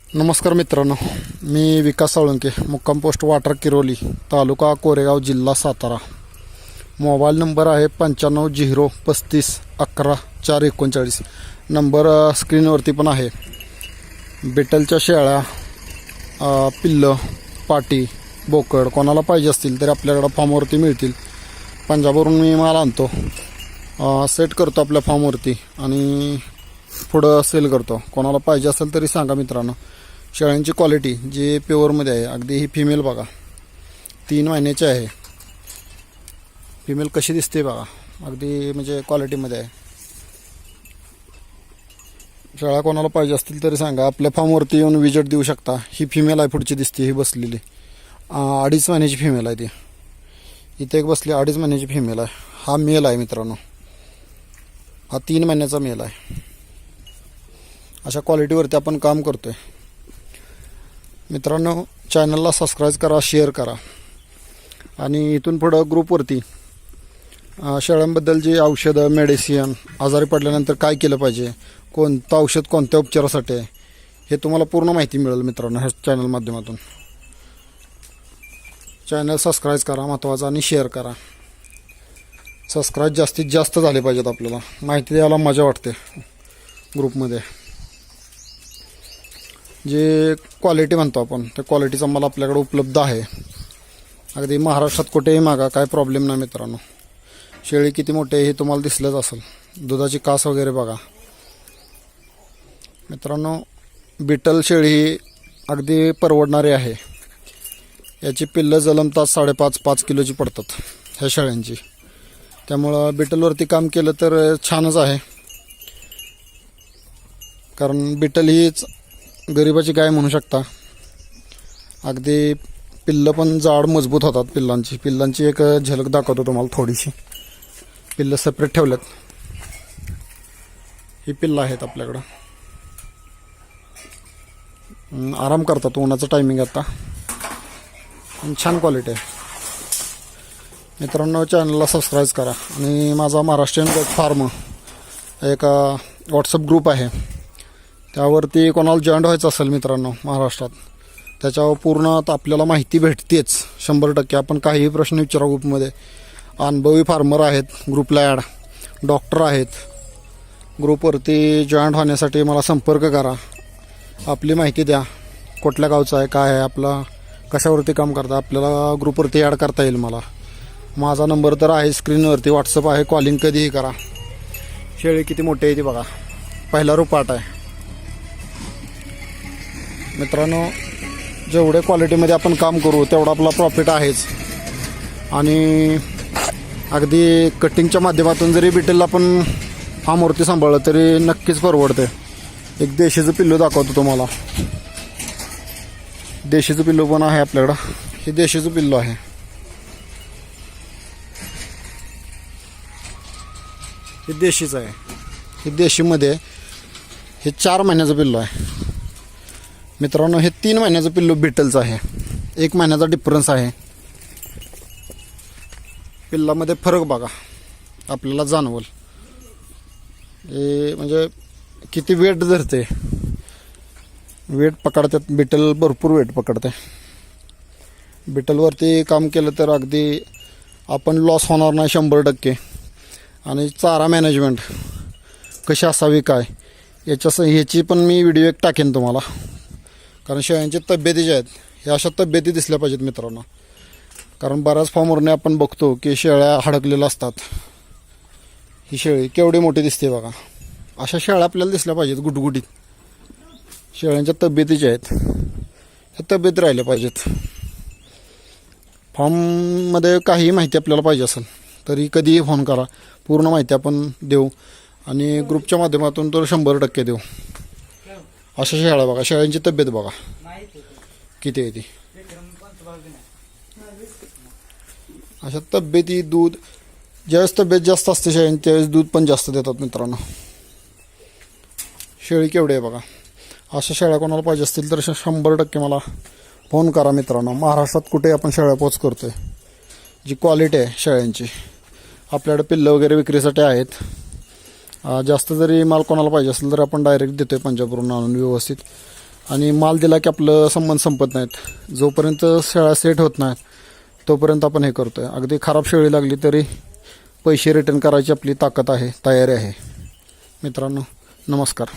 नमस्कार मित्रांनो, मी विकास साळुंखे, मुक्काम पोस्ट वाटर किरोली, तालुका कोरेगाव, जिल्हा सातारा. मोबाईल नंबर आहे 95 035 11 439. नंबर स्क्रीनवरती पण आहे. बेटलच्या शेळ्या, पिल्लं, पाटी, बोकड कोणाला पाहिजे असतील तरी आपल्याकडं फार्मवरती मिळतील. पंजाबवरून मी माल आणतो, सेट करतो आपल्या फार्मवरती आणि पुढं सेल करतो. कोणाला पाहिजे असेल तरी सांगा मित्रांनो. शेळ्यांची क्वालिटी जी प्युअरमध्ये आहे, अगदी ही फिमेल बघा, 3 महिन्याची आहे. फिमेल कशी दिसते बघा, अगदी म्हणजे क्वालिटीमध्ये आहे. शेळ्या कोणाला पाहिजे असतील तरी सांगा, आपल्या फार्मवरती येऊन विजिट देऊ शकता. ही फिमेल आहे, पुढची दिसते ही बसलेली, 2.5 महिन्याची फिमेल आहे ती. इथे एक बसली 2.5 महिन्याची फिमेल आहे. हा मेल आहे मित्रांनो, हा 3 महिन्याचा मेल आहे. अशा क्वालिटीवरती आपण काम करतोय मित्रांनो. चॅनलला सबस्क्राईब करा, शेअर करा आणि इथून पुढं ग्रुपवरती शेळ्यांबद्दल जी औषधं, मेडिसिन, आजारी पडल्यानंतर काय केलं पाहिजे, कोणतं औषध कोणत्या उपचारासाठी आहे, हे तुम्हाला पूर्ण माहिती मिळेल मित्रांनो ह्या चॅनल माध्यमातून. चॅनल सबस्क्राईब करा महत्त्वाचं, आणि शेअर करा. सबस्क्राईब जास्तीत जास्त झाले पाहिजेत. आपल्याला माहिती द्यायला मजा वाटते ग्रुपमध्ये. जे क्वालिटी म्हणतो आपण, त्या क्वालिटीचा माल आपल्याकडे उपलब्ध आहे. अगदी महाराष्ट्रात कुठेही मागा, काय प्रॉब्लेम नाही मित्रांनो. शेळी किती मोठी आहे हे तुम्हाला दिसलंच असेल. दुधाची कास वगैरे बघा मित्रांनो. बीटल शेळी ही अगदी परवडणारी आहे. याची पिल्लं जलमतात 5.5 किलोची पडतात ह्या शेळ्यांची. त्यामुळं बीटलवरती काम केलं तर छानच आहे, कारण बीटल हीच गरिबाची गाय म्हणू शकता. अगदी पिल्लं पण जाड मजबूत होतात पिल्लांची एक झलक दाखवतो तुम्हाला थोडीशी. पिल्लं सेपरेट ठेवलेत. ही पिल्लं आहेत आपल्याकडं, आराम करतात. उन्हाचं टायमिंग आता, छान क्वालिटी आहे मित्रांनो. चॅनलला सबस्क्राईब करा आणि माझा महाराष्ट्रीयन गोट फार्म एक व्हॉट्सअप ग्रुप आहे, त्यावरती कोणाला जॉईंट व्हायचं असेल मित्रांनो महाराष्ट्रात, त्याच्यावर पूर्ण आपल्याला माहिती भेटतेच 100%. आपण काहीही प्रश्न विचारा ग्रुपमध्ये. अनुभवी फार्मर आहेत ग्रुपला ॲड, डॉक्टर आहेत. ग्रुपवरती जॉईंट होण्यासाठी मला संपर्क करा, आपली माहिती द्या, कुठल्या गावचं आहे, काय आहे, आपला कशावरती काम करता, आपल्याला ग्रुपवरती ॲड करता येईल मला. माझा नंबर तर आहे स्क्रीनवरती, व्हॉट्सअप आहे, कॉलिंग कधीही करा. शेळी किती मोठी आहे ती बघा, पहिला रुपाट आहे मित्रांनो. जेवढे क्वालिटीमध्ये आपण काम करू तेवढा आपला प्रॉफिट आहेच. आणि अगदी कटिंगच्या माध्यमातून जरी बिटेलला आपण फार्मवरती सांभाळलं तरी नक्कीच परवडते. एक देशीचं पिल्लू दाखवतो तुम्हाला. देशीचं पिल्लू पण आहे आपल्याकडं. हे देशीचं पिल्लू आहे. हे देशीचं आहे. हे देशीमध्ये हे 4 महिन्याचं पिल्लू आहे मित्रांनो. हे 3 महिन्याचं पिल्लू बिटलचं आहे. 1 महिन्याचा डिफरन्स आहे. पिल्लामध्ये फरक बघा आपल्याला जाणवल. हे म्हणजे किती वेट धरते, वेट पकडतात. बिटल भरपूर वेट पकडते. बिटलवरती काम केलं तर अगदी आपण लॉस होणार नाही 100%. आणि चारा मॅनेजमेंट कशी असावी काय ह्याची पण मी व्हिडिओ एक टाकेन तुम्हाला. कारण शेळ्यांची तब्येती ज्या आहेत ह्या अशा तब्येती दिसल्या पाहिजेत मित्रांनो. कारण बऱ्याच फार्मवरने आपण बघतो की शेळ्या हडकलेल्या असतात. ही शेळी केवढी मोठी दिसते बघा. अशा शेळ्या आपल्याला दिसल्या पाहिजेत गुटगुटीत. शेळ्यांच्या तब्येती ज्या आहेत ह्या तब्येत राहिल्या पाहिजेत. फार्ममध्ये काही माहिती आपल्याला पाहिजे असेल तरी कधीही फोन करा, पूर्ण माहिती आपण देऊ. आणि ग्रुपच्या माध्यमातून तर 100% देऊ. अशा शेळ्या बघा, शेळ्यांची तब्येत बघा किती आहे ती. अशा तब्येती, दूध, ज्यावेळेस तब्येत जास्त असते शेळ्यांची त्यावेळेस दूध पण जास्त देतात मित्रांनो. शेळी केवढी आहे बघा. अशा शेळ्या कोणाला पाहिजे असतील तर 100% मला फोन करा मित्रांनो. महाराष्ट्रात कुठे आपण शेळ्या पोच करतोय. जी क्वालिटी आहे शेळ्यांची, आपल्याकडे पिल्लं वगैरे विक्रीसाठी आहेत. जास्त जरी माल कोणाला पाहिजे असेल तर आपण डायरेक्ट देतोय पंजाबवरून आणून व्यवस्थित. आणि माल दिला की आपलं संबंध संपत नाहीत. जोपर्यंत शेळ्या सेट होत नाहीत तोपर्यंत आपण हे करतो आहे. अगदी खराब शेळी लागली तरी पैसे रिटर्न करायची आपली ताकद आहे, तयारी आहे. मित्रांनो नमस्कार.